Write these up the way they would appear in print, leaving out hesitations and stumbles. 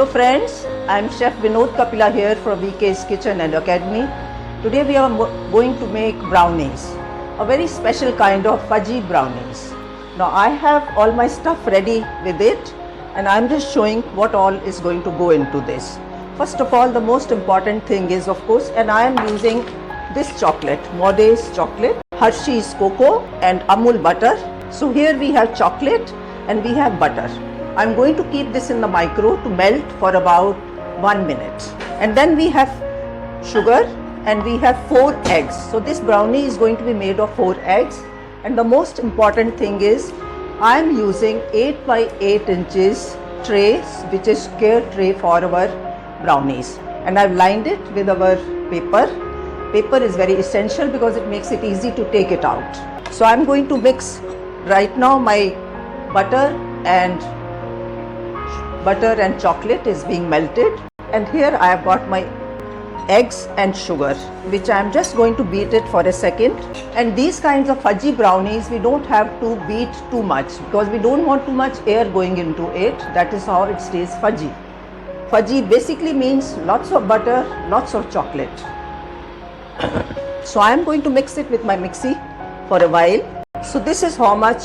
Hello friends, I am Chef Vinod Kapila here from VK's Kitchen and Academy. Today we are going to make brownies, a very special kind of fudgy brownies. Now I have all my stuff ready with it and I am just showing what all is going to go into this. First of all, the most important thing is, of course, and I am using this chocolate, Moday's chocolate, Hershey's cocoa and Amul butter. So here we have chocolate and we have butter. I'm going to keep this in the micro to melt for about 1 minute. And then we have sugar and we have 4 eggs. So this brownie is going to be made of 4 eggs. And the most important thing is I'm using 8 by 8 inches tray, which is square tray for our brownies. And I've lined it with our paper. Paper is very essential because it makes it easy to take it out. So I'm going to mix right now my butter and chocolate is being melted, and here I have got my eggs and sugar, which I am just going to beat it for a second. And these kinds of fudgy brownies we don't have to beat too much because we don't want too much air going into it. That is how it stays fudgy. Fudgy basically means lots of butter, lots of chocolate. So I am going to mix it with my mixie for a while. So this is how much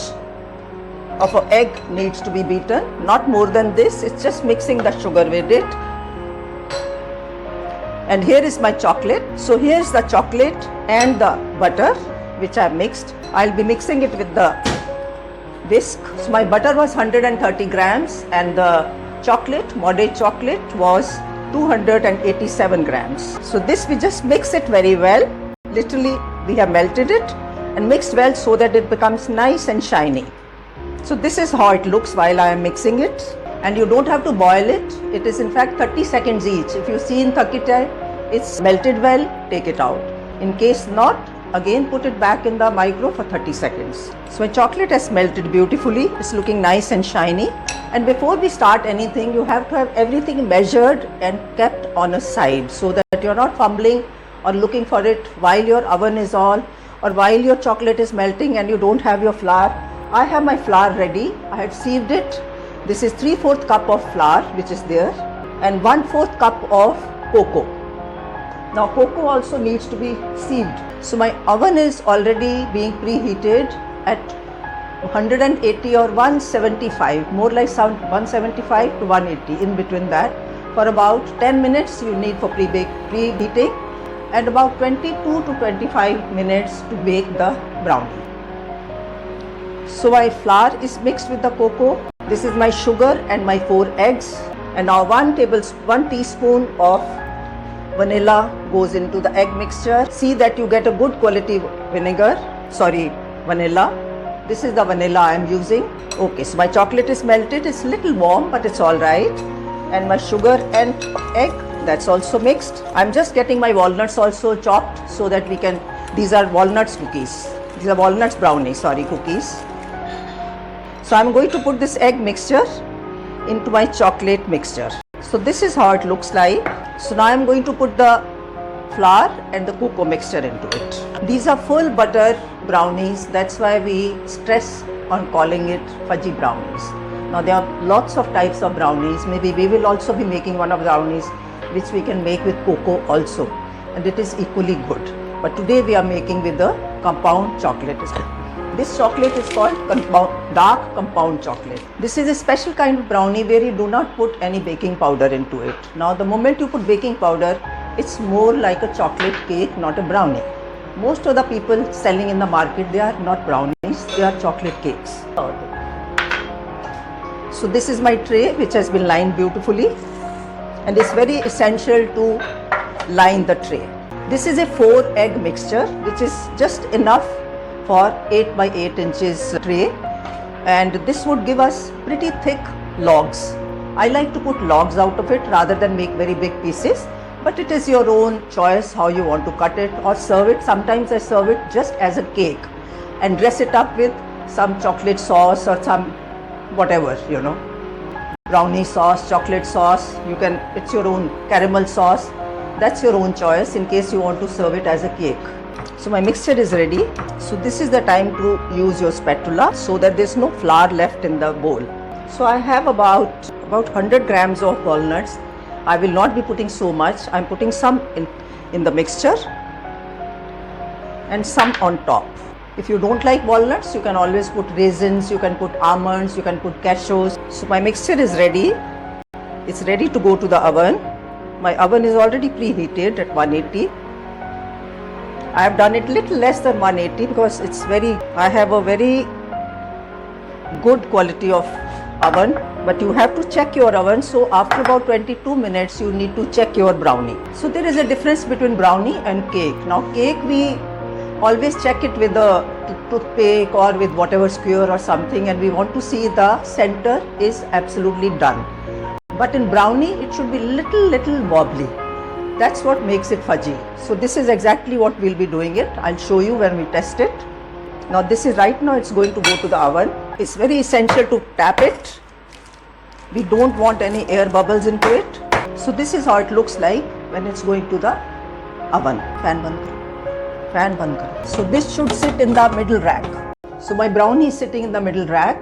of an egg needs to be beaten, not more than this. It's just mixing the sugar with it. And here is my chocolate. So here's the chocolate and the butter which I mixed. I'll be mixing it with the whisk. So my butter was 130 grams and the chocolate, Moday chocolate, was 287 grams. So this we just mix it very well. Literally we have melted it and mixed well so that it becomes nice and shiny. So this is how it looks while I am mixing it, and you don't have to boil it. It is in fact 30 seconds each. If you see in Thakita, it's melted well, take it out. In case not, again put it back in the micro for 30 seconds. So my chocolate has melted beautifully. It's looking nice and shiny. And before we start anything, you have to have everything measured and kept on a side so that you're not fumbling or looking for it while your oven is on or while your chocolate is melting and you don't have your flour. I have my flour ready. I had sieved it. This is 3/4 cup of flour which is there and 1/4 cup of cocoa. Now cocoa also needs to be sieved. So my oven is already being preheated at 180 or 175, more like 175 to 180, in between that. For about 10 minutes you need for preheating and about 22 to 25 minutes to bake the brownie. So my flour is mixed with the cocoa. This is my sugar and my 4 eggs. And now 1 teaspoon of vanilla goes into the egg mixture. See that you get a good quality vanilla. This is the vanilla I am using. Okay, so my chocolate is melted. It's a little warm, but it's all right. And my sugar and egg, that's also mixed. I'm just getting my walnuts also chopped so that we can, these are walnuts cookies. These are walnuts brownies, cookies. So I'm going to put this egg mixture into my chocolate mixture. So this is how it looks like. So now I'm going to put the flour and the cocoa mixture into it. These are full butter brownies. That's why we stress on calling it fudgy brownies. Now there are lots of types of brownies. Maybe we will also be making one of the brownies which we can make with cocoa also. And it is equally good. But today we are making with the compound chocolate. This chocolate is called dark compound chocolate. This is a special kind of brownie where you do not put any baking powder into it. Now the moment you put baking powder, it's more like a chocolate cake, not a brownie. Most of the people selling in the market, they are not brownies, they are chocolate cakes. So this is my tray which has been lined beautifully, and it's very essential to line the tray. This is a 4 egg mixture which is just enough for 8 by 8 inches tray, and this would give us pretty thick logs. I like to put logs out of it rather than make very big pieces, but it is your own choice how you want to cut it or serve it. Sometimes I serve it just as a cake and dress it up with some chocolate sauce or some whatever, brownie sauce, chocolate sauce. You can, it's your own caramel sauce. That's your own choice in case you want to serve it as a cake. So my mixture is ready. So this is the time to use your spatula so that there's no flour left in the bowl. So I have about about 100 grams of walnuts. I will not be putting so much. I'm putting some in the mixture and some on top. If you don't like walnuts, you can always put raisins, you can put almonds, you can put cashews. So my mixture is ready. It's ready to go to the oven. My oven is already preheated at 180. I have done it little less than 180 because I have a very good quality of oven, but you have to check your oven. So after about 22 minutes, you need to check your brownie. So there is a difference between brownie and cake. Now cake, we always check it with a toothpick or with whatever skewer or something, and we want to see the center is absolutely done. But in brownie, it should be little wobbly. That's what makes it fudgy. So this is exactly what we'll be doing it. I'll show you when we test it. Now this is right now, it's going to go to the oven. It's very essential to tap it. We don't want any air bubbles into it. So this is how it looks like when it's going to the oven. Fan ban karo. So this should sit in the middle rack. So my brownie is sitting in the middle rack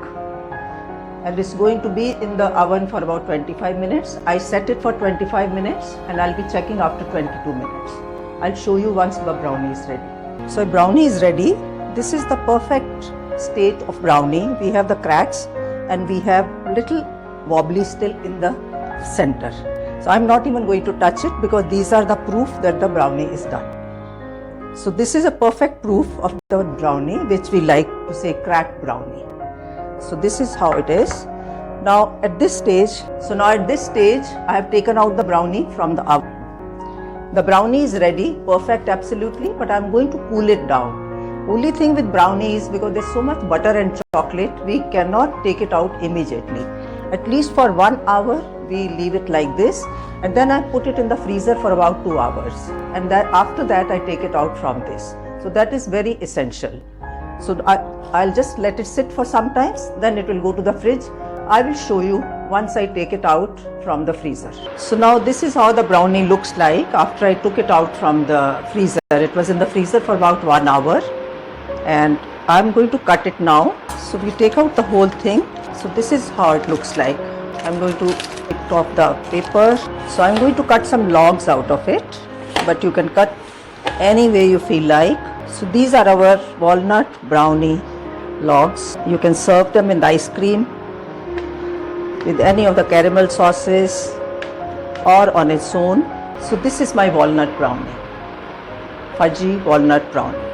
and it's going to be in the oven for about 25 minutes. I set it for 25 minutes and I'll be checking after 22 minutes. I'll show you once the brownie is ready. So brownie is ready. This is the perfect state of brownie. We have the cracks and we have little wobbly still in the center. So I'm not even going to touch it because these are the proof that the brownie is done. So this is a perfect proof of the brownie, which we like to say cracked brownie. So this is how it is. Now at this stage, I have taken out the brownie from the oven. The brownie is ready, perfect absolutely, but I'm going to cool it down. Only thing with brownie is because there's so much butter and chocolate, we cannot take it out immediately. At least for 1 hour, we leave it like this, and then I put it in the freezer for about 2 hours. And after that, I take it out from this. So that is very essential. So I'll just let it sit for some time, then it will go to the fridge. I will show you once I take it out from the freezer. So now this is how the brownie looks like after I took it out from the freezer. It was in the freezer for about 1 hour. And I'm going to cut it now. So we take out the whole thing. So this is how it looks like. I'm going to take off the paper. So I'm going to cut some logs out of it, but you can cut any way you feel like. So these are our walnut brownie logs. You can serve them in the ice cream with any of the caramel sauces or on its own. So this is my walnut brownie, fudgy walnut brownie.